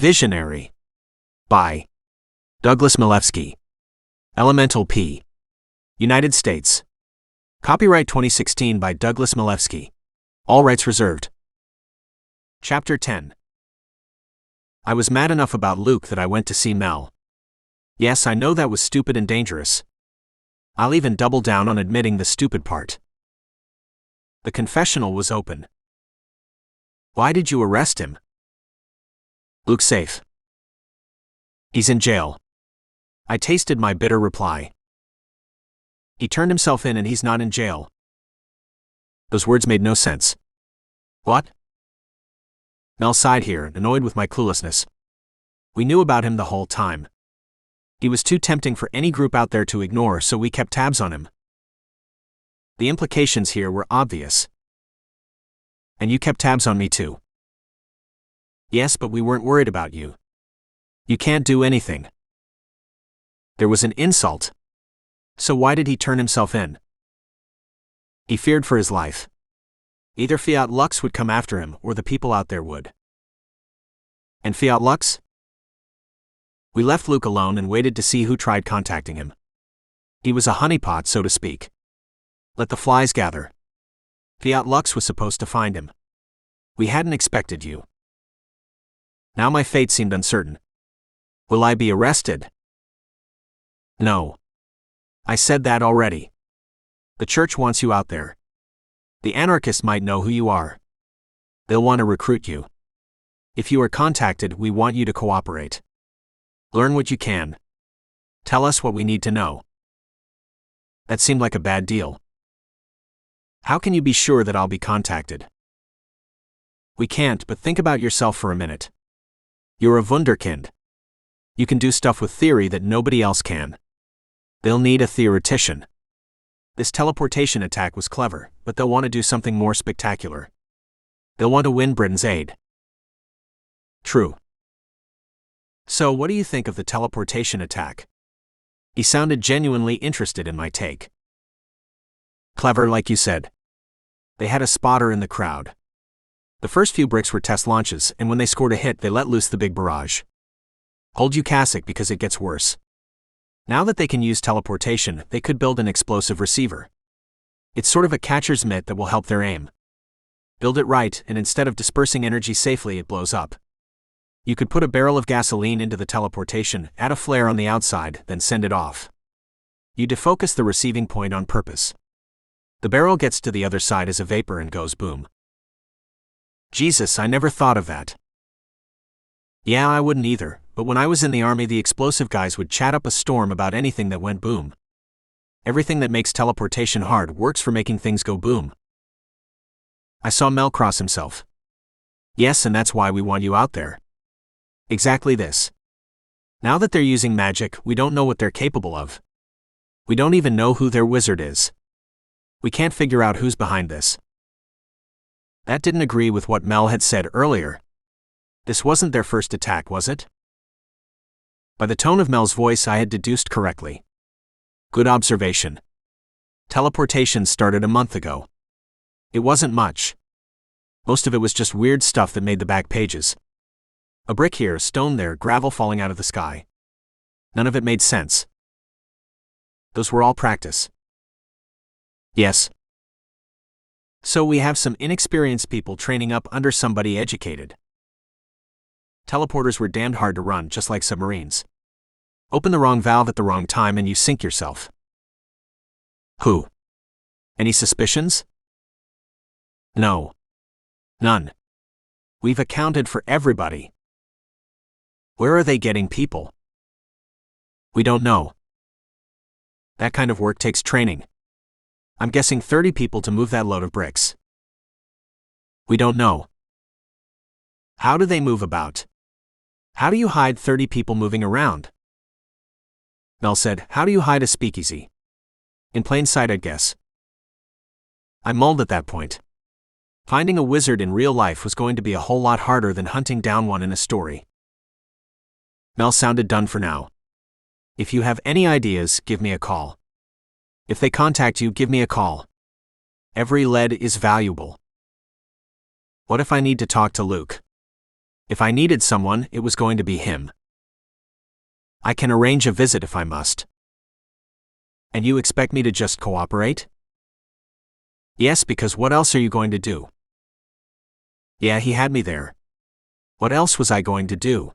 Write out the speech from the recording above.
Visionary. By Douglas Milewski. Elemental P. United States. Copyright 2016 by Douglas Milewski. All rights reserved. Chapter 10. I was mad enough about Luke that I went to see Mel. Yes, I know that was stupid and dangerous. I'll even double down on admitting the stupid part. The confessional was open. Why did you arrest him? Luke's safe. He's in jail. I tasted my bitter reply. He turned himself in and he's not in jail. Those words made no sense. What? Mel sighed here, annoyed with my cluelessness. We knew about him the whole time. He was too tempting for any group out there to ignore, so we kept tabs on him. The implications here were obvious. And you kept tabs on me too. Yes, but we weren't worried about you. You can't do anything. There was an insult. So why did he turn himself in? He feared for his life. Either Fiat Lux would come after him or the people out there would. And Fiat Lux? We left Luke alone and waited to see who tried contacting him. He was a honeypot, so to speak. Let the flies gather. Fiat Lux was supposed to find him. We hadn't expected you. Now my fate seemed uncertain. Will I be arrested? No. I said that already. The church wants you out there. The anarchists might know who you are. They'll want to recruit you. If you are contacted, we want you to cooperate. Learn what you can. Tell us what we need to know. That seemed like a bad deal. How can you be sure that I'll be contacted? We can't, but think about yourself for a minute. You're a wunderkind. You can do stuff with theory that nobody else can. They'll need a theoretician. This teleportation attack was clever, but they'll want to do something more spectacular. They'll want to win Britain's aid. True. So what do you think of the teleportation attack? He sounded genuinely interested in my take. Clever, like you said. They had a spotter in the crowd. The first few bricks were test launches, and when they scored a hit, they let loose the big barrage. Hold you Kasich because it gets worse. Now that they can use teleportation, they could build an explosive receiver. It's sort of a catcher's mitt that will help their aim. Build it right, and instead of dispersing energy safely, it blows up. You could put a barrel of gasoline into the teleportation, add a flare on the outside, then send it off. You defocus the receiving point on purpose. The barrel gets to the other side as a vapor and goes boom. Jesus, I never thought of that. Yeah, I wouldn't either, but when I was in the army, the explosive guys would chat up a storm about anything that went boom. Everything that makes teleportation hard works for making things go boom. I saw Mel cross himself. Yes, and that's why we want you out there. Exactly this. Now that they're using magic, we don't know what they're capable of. We don't even know who their wizard is. We can't figure out who's behind this. That didn't agree with what Mel had said earlier. This wasn't their first attack, was it? By the tone of Mel's voice, I had deduced correctly. Good observation. Teleportation started a month ago. It wasn't much. Most of it was just weird stuff that made the back pages. A brick here, a stone there, gravel falling out of the sky. None of it made sense. Those were all practice. Yes. So we have some inexperienced people training up under somebody educated. Teleporters were damned hard to run, just like submarines. Open the wrong valve at the wrong time and you sink yourself. Who? Any suspicions? No. None. We've accounted for everybody. Where are they getting people? We don't know. That kind of work takes training. I'm guessing 30 people to move that load of bricks. We don't know. How do they move about? How do you hide 30 people moving around? Mel said, how do you hide a speakeasy? In plain sight, I'd guess. I mulled at that point. Finding a wizard in real life was going to be a whole lot harder than hunting down one in a story. Mel sounded done for now. If you have any ideas, give me a call. If they contact you, give me a call. Every lead is valuable. What if I need to talk to Luke? If I needed someone, it was going to be him. I can arrange a visit if I must. And you expect me to just cooperate? Yes, because what else are you going to do? Yeah, he had me there. What else was I going to do?